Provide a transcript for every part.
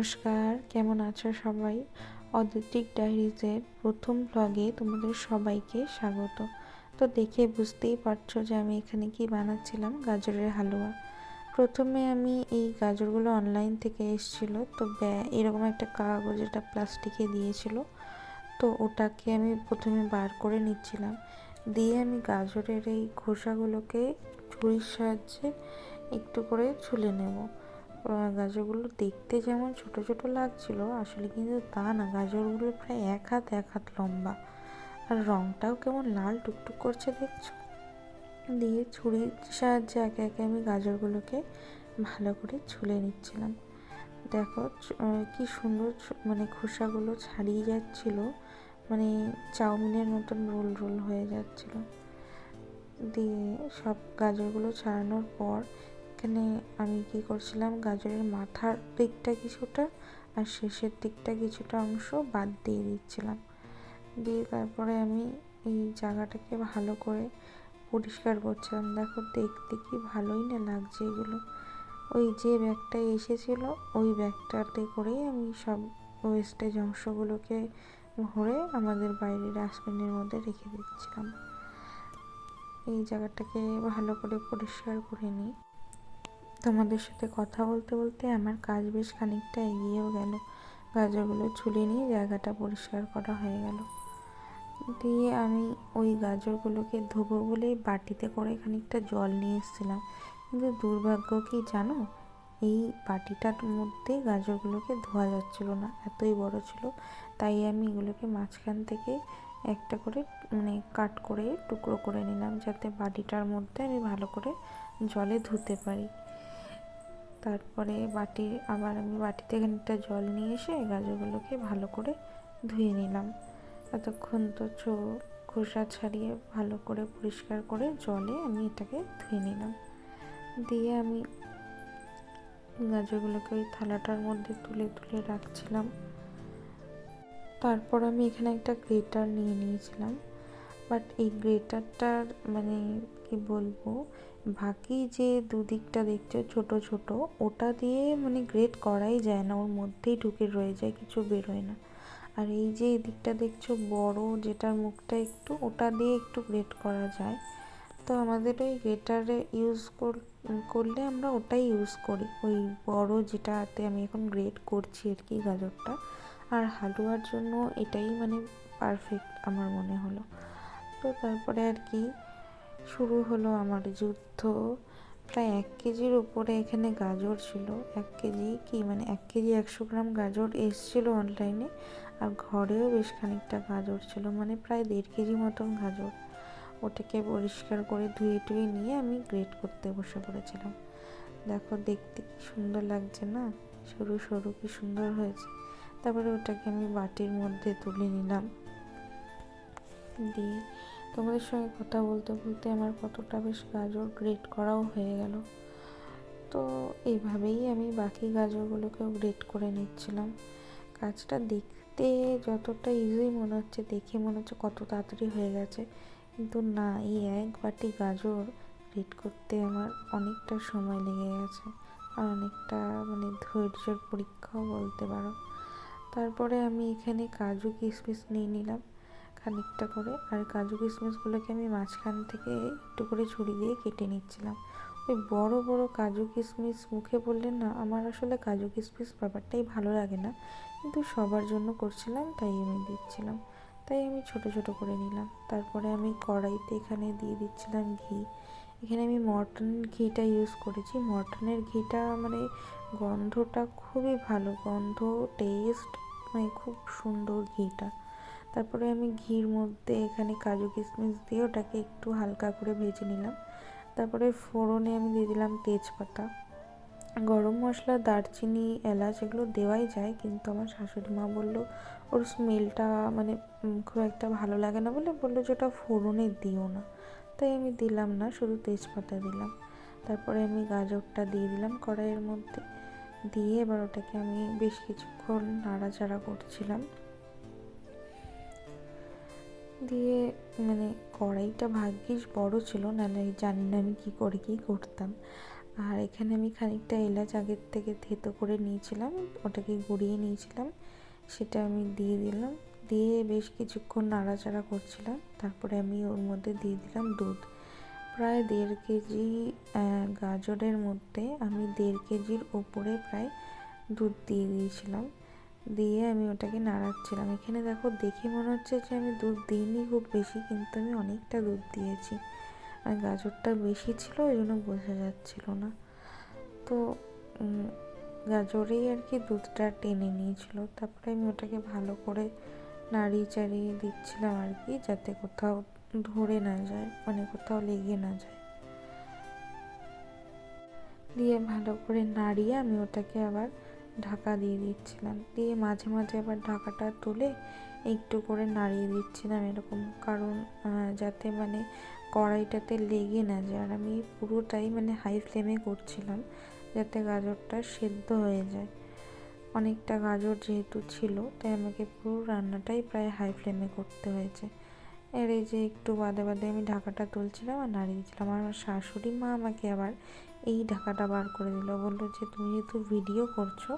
নমস্কার, কেমন আছো সবাই? অদিতিক ডায়েরিজের প্রথম ব্লগে তোমাদের সবাইকে স্বাগত। তো দেখে বুঝতেই পারছো যে আমি এখানে কি বানাচ্ছিলাম, গাজরের হালুয়া। প্রথমে আমি এই গাজরগুলো অনলাইন থেকে এসেছিল, তো এরকম একটা কাগজ, এটা প্লাস্টিকে দিয়েছিল, তো ওটাকে আমি প্রথমে বার করে নিচ্ছিলাম। দিয়ে আমি গাজরের এই খোসাগুলোকে ছুরির সাহায্যে একটু করে ছুলে নেব। গাজরগুলো দেখতে যেমন ছোট ছোট লাগছিল, আসলে কিন্তু তা না। গাজরগুলো প্রায় এক হাত লম্বা, আর রংটাও কেমন লাল টুকটুক করছে, দেখছো? দিয়ে ছুরির সাহায্যে একে একে আমি গাজরগুলোকে ভালো করে ছুলে নিচ্ছিলাম। দেখো কি সুন্দর, মানে খোসাগুলো ছাড়িয়ে যাচ্ছিল, মানে চাউমিনের মতন রোল রোল হয়ে যাচ্ছিল। দিয়ে সব গাজরগুলো ছাড়ানোর পর এখানে আমি কি করছিলাম, গাজরের মাথার দিকটা কিছুটা আর শেষের দিকটা কিছুটা অংশ বাদ দিয়ে দিচ্ছিলাম। দিয়ে তারপরে আমি এই জায়গাটাকে ভালো করে পরিষ্কার করছিলাম। দেখো দেখতে কি ভালোই না লাগছে এগুলো। ওই যে ব্যাগটা এসেছিলো, ওই ব্যাগটাতে করেই আমি সব ওয়েস্টেজ অংশগুলোকে ভরে আমাদের বাইরের ডাস্টবিনের মধ্যে রেখে দিচ্ছিলাম। এই জায়গাটাকে ভালো করে পরিষ্কার করে নিই। তোমাদের সাথে কথা বলতে বলতে আমার কাজ বেশ খানিকটা এগিয়েও গেল। গাজরগুলো ছুলে নিয়ে জায়গাটা পরিষ্কার করা হয়ে গেল। দিয়ে আমি ওই গাজরগুলোকে ধোবো বলে বাটিতে করে খানিকটা জল নিয়ে এসেছিলাম, কিন্তু দুর্ভাগ্য কি জানো, এই বাটিটার মধ্যে গাজরগুলোকে ধোয়া যাচ্ছিল না, এতই বড় ছিল। তাই আমি এগুলোকে মাঝখান থেকে একটা করে মানে কাট করে টুকরো করে নিলাম, যাতে বাটিটার মধ্যে আমি ভালো করে জলে ধুতে পারি। তারপরে আবার আমি বাটিতে খানিকটা জল নিয়ে এসে গাজরগুলোকে ভালো করে ধুয়ে নিলাম। এতক্ষণ তো খোসা ছাড়িয়ে ভালো করে পরিষ্কার করে জলে আমি এটাকে ধুয়ে নিলাম। দিয়ে আমি গাজরগুলোকে ওই থালাটার মধ্যে তুলে তুলে রাখছিলাম। তারপর আমি এখানে একটা গ্রেটার নিয়ে নিয়েছিলাম, বাট এই গ্রেটারটার মানে কি বলবো, বাকি যে দুদিকটা দেখছো ছোট ছোট, ওটা দিয়ে মানে গ্রেট করাই যায় না, ওর মধ্যেই ঢুকে রয়ে যায়, কিছু বেরোয় না। আর এই যে এদিকটা দেখছো বড়, যেটার মুখটা একটু, ওটা দিয়ে একটু গ্রেট করা যায়। তো আমাদের ওই গ্রেটারে করলে আমরা ওটাই ইউজ করি, ওই বড় যেটাতে আমি এখন গ্রেট করছি আর কি গাজরটা। আর হালুয়ার জন্য এটাই মানে পারফেক্ট আমার মনে হলো। তো তারপরে আর কি শুরু হলো আমার যুদ্ধ। প্রায় 1 কেজির উপরে এখানে গাজর ছিল। 1 কেজি কি, মানে 1 কেজি 100 গ্রাম গাজর এসেছিল অনলাইনে, আর ঘরেও বেশ খানিকটা গাজর ছিল, মানে প্রায় 1.5 কেজি মতন গাজর। ওটাকে পরিষ্কার করে ধুয়ে টুয়ে নিয়ে আমি গ্রেট করতে বসে পড়েছিলাম। দেখো দেখতে কি সুন্দর লাগছে না, সরু সরু কি সুন্দর হয়েছে। তারপরে ওটাকে আমি বাটির মধ্যে তুলে নিলাম। দিয়ে তোমাদের সঙ্গে কথা বলতে বলতে আমার কতটা বেশ গাজর গ্রেট করাও হয়ে গেল। তো এইভাবেই আমি বাকি গাজরগুলোকেও গ্রেট করে নিচ্ছিলাম। কাজটা দেখতে যতটা ইজি মনে হচ্ছে, দেখে মনে হচ্ছে কত তাড়াতাড়ি হয়ে গেছে, কিন্তু না, এই এক বাটি গাজর গ্রেট করতে আমার অনেকটা সময় লেগে গেছে, আর অনেকটা মানে ধৈর্যের পরীক্ষাও বলতে পারো। তারপরে আমি এখানে কাজু কিশমিশ নিয়ে নিলাম খানিকটা করে, আর কাজু কিশমিশগুলোকে আমি মাঝখান থেকে একটু করে ছুরি দিয়ে কেটে নিচ্ছিলাম। ওই বড় বড় কাজু কিশমিশ মুখে পড়লে না, আমার আসলে কাজু কিশমিশ ব্যাপারটাই ভালো লাগে না, কিন্তু সবার জন্য করছিলাম তাই আমি দিচ্ছিলাম, তাই আমি ছোট ছোট করে নিলাম। তারপরে আমি কড়াইতে এখানে দিয়ে দিচ্ছিলাম ঘি। এখানে আমি মটনের ঘিটা ইউজ করেছি। মটনের ঘিটা মানে গন্ধটা খুবই ভালো, গন্ধ টেস্ট মানে খুব সুন্দর ঘিটা। তারপরে আমি ঘির মধ্যে এখানে কাজু কিশমিশ দিয়ে ওটাকে একটু হালকা করে ভেজে নিলাম। তারপরে ফোড়নে আমি দিয়ে দিলাম তেজপাতা। গরম মশলা, দারচিনি, এলাচ এগুলো দেওয়াই যায়, কিন্তু আমার শাশুড়ি মা বললো ওর স্মেলটা মানে খুব একটা ভালো লাগে না, বললো যে ওটা ফোড়নে দিও না, তাই আমি দিলাম না, শুধু তেজপাতা দিলাম। তারপরে আমি গাজরটা দিয়ে দিলাম কড়াইয়ের মধ্যে, দিয়ে এবার ওটাকে আমি বেশ কিছুক্ষণ নাড়াচাড়া করছিলাম। দিয়ে মানে কড়াইটা ভাগ্যিস বড় ছিল, নাহলে জানি না আমি কী করে কী করতাম। আর এখানে আমি খানিকটা এলাচ আগের থেকে থেতো করে নিয়েছিলাম, ওটাকে গুঁড়িয়ে নিয়েছিলাম, সেটা আমি দিয়ে দিলাম। দিয়ে বেশ কিছুক্ষণ নাড়াচাড়া করছিলাম। তারপরে আমি ওর মধ্যে দিয়ে দিলাম দুধ। প্রায় 1.5 কেজি গাজরের মধ্যে আমি 1.5 কেজির ওপরে প্রায় দুধ দিয়ে দিয়েছিলাম। দিয়ে আমি ওটাকে নাড়াচ্ছিলাম। এখানে দেখো, দেখে মনে হচ্ছে যে আমি দুধ দিইনি খুব বেশি, কিন্তু আমি অনেকটা দুধ দিয়েছি। আর গাজরটা বেশি ছিল, ওই জন্য বোঝা যাচ্ছিল না। তো গাজরেই আর কি দুধটা টেনে নিয়েছিল। তারপরে আমি ওটাকে ভালো করে নাড়িয়ে চাড়িয়ে দিচ্ছিলাম আর কি, যাতে কোথাও ধরে না যায়, মানে কোথাও লেগে না যায়। দিয়ে ভালো করে নাড়িয়ে আমি ওটাকে আবার ঢাকা দিয়ে দিচ্ছিলাম। দিয়ে মাঝে মাঝে আবার ঢাকাটা তুলে একটু করে নাড়িয়ে দিচ্ছিলাম এরকম, কারণ যাতে মানে কড়াইটাতে লেগে না যায়। আর আমি পুরোটাই মানে হাই ফ্লেমে করছিলাম, যাতে গাজরটা সেদ্ধ হয়ে যায়। অনেকটা গাজর যেহেতু ছিল, তাই আমাকে পুরো রান্নাটাই প্রায় হাই ফ্লেমে করতে হয়েছে। এর এই যে একটু বাদে বাদে আমি ঢাকাটা তুলছিলাম আর নাড়িয়ে দিচ্ছিলাম। আমার শাশুড়ি মা আমাকে আবার এই ঢাকাটা বার করে দিল, বললো যে তুমি যেহেতু ভিডিও করছো,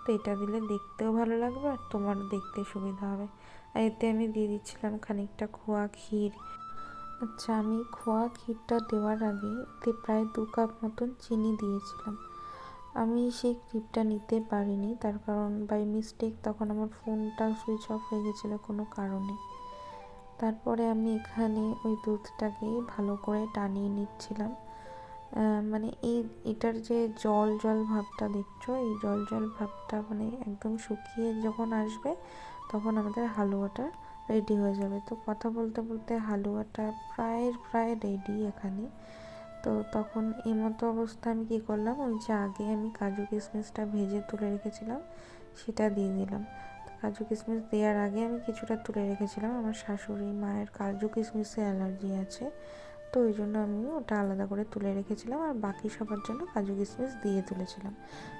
তো এটা দিলে দেখতেও ভালো লাগবে আর তোমার দেখতে সুবিধা হবে। আর এতে আমি দিয়ে দিচ্ছিলাম খানিকটা খোয়া ক্ষীর। আচ্ছা, আমি খোয়া ক্ষীরটা দেওয়ার আগে এতে প্রায় 2 কাপ মতন চিনি দিয়েছিলাম। আমি সেই ক্লিপটা নিতে পারিনি, তার কারণ বাই মিস্টেক তখন আমার ফোনটা সুইচ অফ হয়ে গেছিলো কোনো কারণে। তারপরে আমি এখানে ওই দুধটাকে ভালো করে টানিয়ে নিচ্ছিলাম। মানে এটার যে জল জল ভাবটা দেখছো, এই জল জল ভাবটা মানে একদম শুকিয়ে যখন আসবে, তখন আমাদের হালুয়াটা রেডি হয়ে যাবে। তো কথা বলতে বলতে হালুয়াটা প্রায় রেডি এখানে। তো তখন এই মতো অবস্থা আমি কী করলাম, ওই যে আগে আমি কাজু কিশমিশটা ভেজে তুলে রেখেছিলাম, সেটা দিয়ে দিলাম। কাজু কিশমিশ দেওয়ার আগে আমি কিছুটা তুলে রেখেছিলাম। আমার শাশুড়ি মায়ের কাজু কিশমিশে অ্যালার্জি আছে, তো ওই জন্য আমি ওটা আলাদা করে তুলে রেখেছিলাম, আর বাকি সবার জন্য কাজু কিশমিশ দিয়ে তুলেছিলাম।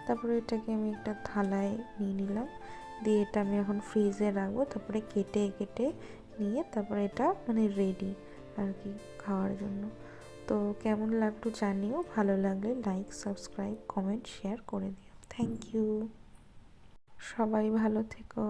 তারপরে এটাকে আমি একটা থালায় নিয়ে নিলাম। দিয়ে এটা আমি এখন ফ্রিজে রাখবো। তারপরে কেটে কেটে নিয়ে তারপরে এটা মানে রেডি আর কি খাওয়ার জন্য। তো কেমন লাগলো জানিও, ভালো লাগলে লাইক, সাবস্ক্রাইব, কমেন্ট, শেয়ার করে দিও। Thank you. সবাই ভালো থেকো।